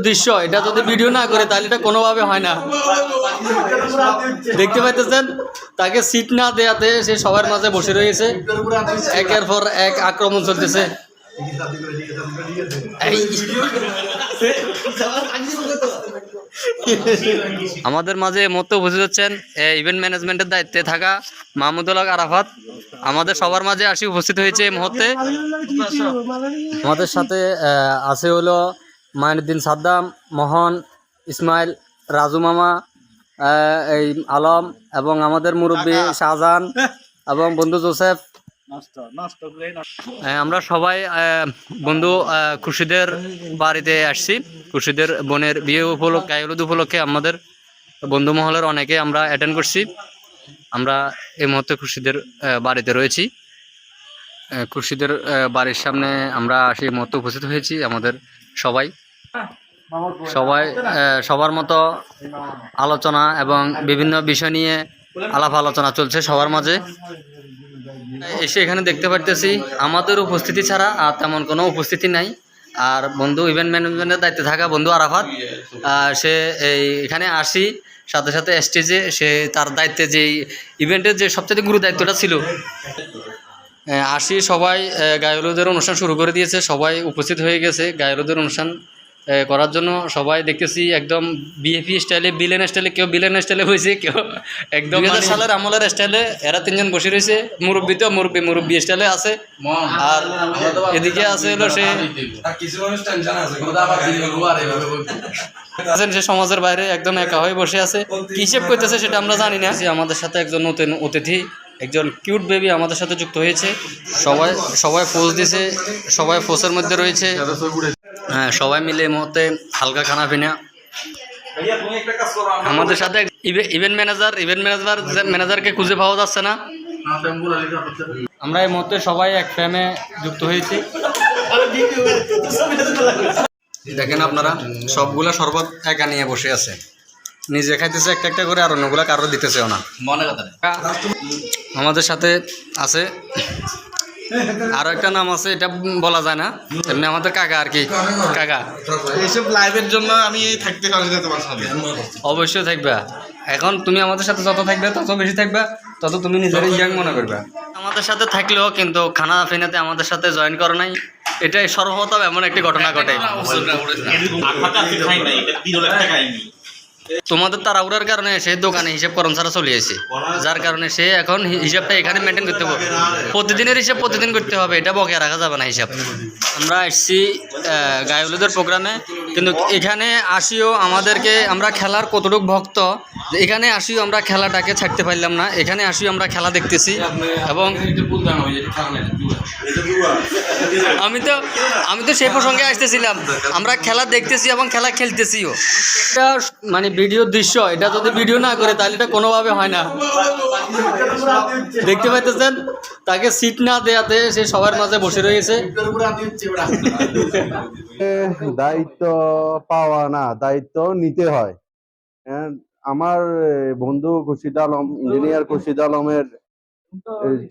দৃশ্য এটা যদি ভিডিও না করে তাহলে এটা কোনোভাবে হয় না। দেখতে পাইতেছেন তাকে সিট না দেয়াতে সে সবার মাঝে বসে রয়েছে, একের পর এক আক্রমণ চলতেছে। আমাদের মাঝে মতো বুঝে যাচ্ছেন ইভেন্ট ম্যানেজমেন্টের দায়িত্বে থাকা মাহমুদুল হক আরাফাত আমাদের সবার মাঝে আসি উপস্থিত হয়েছে এই মুহূর্তে। আমাদের সাথে আছে হলো মাইনুদ্দিন সাদ্দাম, মোহন, ইসমাইল, রাজু মামা, এই আলম এবং আমাদের মুরব্বী শাহজাহান এবং বন্ধু জোসেফ। আমরা সবাই বন্ধু খুশিদের বাড়িতে আসছি। খুশিদের বোনের বিয়ে উপলক্ষে, গায়ে-হলুদ উপলক্ষে আমাদের বন্ধু মহলের অনেকে আমরা অ্যাটেন্ড করছি। আমরা এই মুহূর্তে খুশিদের বাড়িতে রয়েছি। খুশিদের বাড়ির সামনে আমরা সেই মুহূর্তে উপস্থিত হয়েছি। আমাদের সবাই সবার মতো আলোচনা এবং বিভিন্ন বিষয় নিয়ে আলাপ আলোচনা চলছে সবার মাঝে। এসে এখানে দেখতে পারতেছি আমাদের উপস্থিতি ছাড়া আর তেমন কোনো উপস্থিতি নাই। আর বন্ধু ইভেন্ট ম্যানেজমেন্টের দায়িত্বে থাকা বন্ধু আরাফাত সে এখানে আসি সাথে সাথে স্টেজে সে তার দায়িত্বে যে ইভেন্টের যে সবচেয়ে গুরু দায়িত্বটা ছিল আসি। সবাই গায়ে হলুদের অনুষ্ঠান শুরু করে দিয়েছে, সবাই উপস্থিত হয়ে গেছে গায়ে হলুদের অনুষ্ঠান করার জন্য। সবাই দেখতেছি একদম বিএপি স্টাইলে, বিলেন স্টাইলে, কেউ বিলেন স্টাইলে হয়েছে, কেউ একদম 2000 সালের আমলের স্টাইলে। এরা তিনজন বসে রয়েছে, মুরব্বী তো মুরব্বী স্টাইলে আছে। আর এদিকে আছে হলো সে সে সমাজের বাইরে একদম একা হয়ে বসে আছে, কি হিসেব করতেছে সেটা আমরা জানি না। আমাদের সাথে একজন নতুন অতিথি, একজন কিউট বেবি আমাদের সাথে যুক্ত হয়েছে। সবাই পোজ দিছে, সবাই পোজের মধ্যে রয়েছে। হ্যাঁ, সবাই মিলে এই মুহূর্তে হালকা খানা পিনা। আমাদের সাথে ইভেন্ট ম্যানেজারকে খুঁজে পাওয়া যাচ্ছে না। আমরা এই মুহূর্তে সবাই এক ফ্রেমে যুক্ত হয়েছি। দেখেন আপনারা সবগুলা শরবত একা নিয়ে বসে আছে, নিজে খাইতেছে একটা একটা করে, আর অন্যগুলা কারো দিতেছেও না। আমাদের সাথে আছে আরো একটা নাম আছে, এটা বলা যায় না, এমনি আমাদের কাকা আর কি। কাকা এইসব লাইভের জন্য আমি থাকতে পারি না তোমার সাথে। অবশ্যই থাকবে। এখন তুমি আমাদের সাথে যত থাকবে তত বেশি থাকবে, তত তুমি নিজের ইয়াং মনে করবে। আমাদের সাথে থাকলেও কিন্তু খানা ফিনাতে আমাদের সাথে জয়েন করো নাই, এটাই সর্বপ্রথম এমন একটি ঘটনা ঘটে। তোমাদের তাড়াহুড়ার কারণে সে দোকানে হিসাব করণ ছাড়া চলে আসে, যার কারণে সে এখন হিসাবটা এখানে মেনটেন করতে হবে। প্রতিদিনের হিসাব প্রতিদিন করতে হবে, এটা বকেয়া রাখা যাবে না হিসাব। আমরা এসছি গায়ে হলুদের প্রোগ্রামে, কিন্তু এখানে আসিও আমাদেরকে, আমরা খেলার কতটুকু ভক্ত, এখানে আসিও আমরা খেলাটাকে ছাড়তে পারলাম না। এখানে আসিও আমরা খেলা দেখতেছি এবং আমি তো সেই প্রসঙ্গে আসতেছিলাম। আমরা খেলা দেখতেছি এবং খেলা খেলতেছিও। এটা মানে ভিডিওর দৃশ্য, এটা যদি ভিডিও না করে তাহলে এটা কোনোভাবে হয় না। দেখতে পাইতেছেন তাকে সিট না দেয়াতে সে সবার মাঝে বসে রয়েছে। দায়িত্ব পাওয়া না, দায়িত্ব নিতে হয়। আমার বন্ধু খুরশিদ আলম, ইঞ্জিনিয়ার খুরশিদ আলমের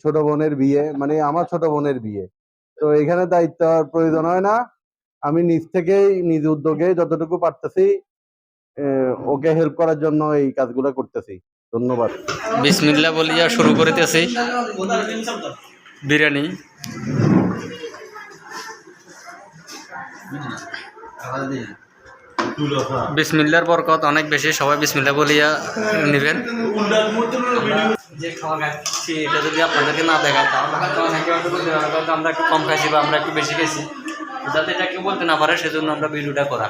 ছোট বোনের বিয়ে, মানে আমার ছোট বোনের বিয়ে, তো এখানে দায়িত্ব প্রয়োজন হয় না। আমি নিজ উদ্যোগে যতটুকু পারতেছি ওকে হেল্প করার জন্য এই কাজগুলো করতেছি। ধন্যবাদ। বিসমিল্লাহ বলিয়া শুরু করিতেছি বিরিয়ানি। বিসমিল্লার বরকত অনেক বেশি, সবাই বিসমিল্লাহ বলিয়া নেবেন। যে খাওয়া খাচ্ছি এটা যদি আপনাদেরকে না দেখায় তাহলে আমরা একটু কম খাইছি বা আমরা একটু বেশি খাইছি, যাতে এটা কেউ বলতে না পারে, সেজন্য আমরা ভিডিওটা করা।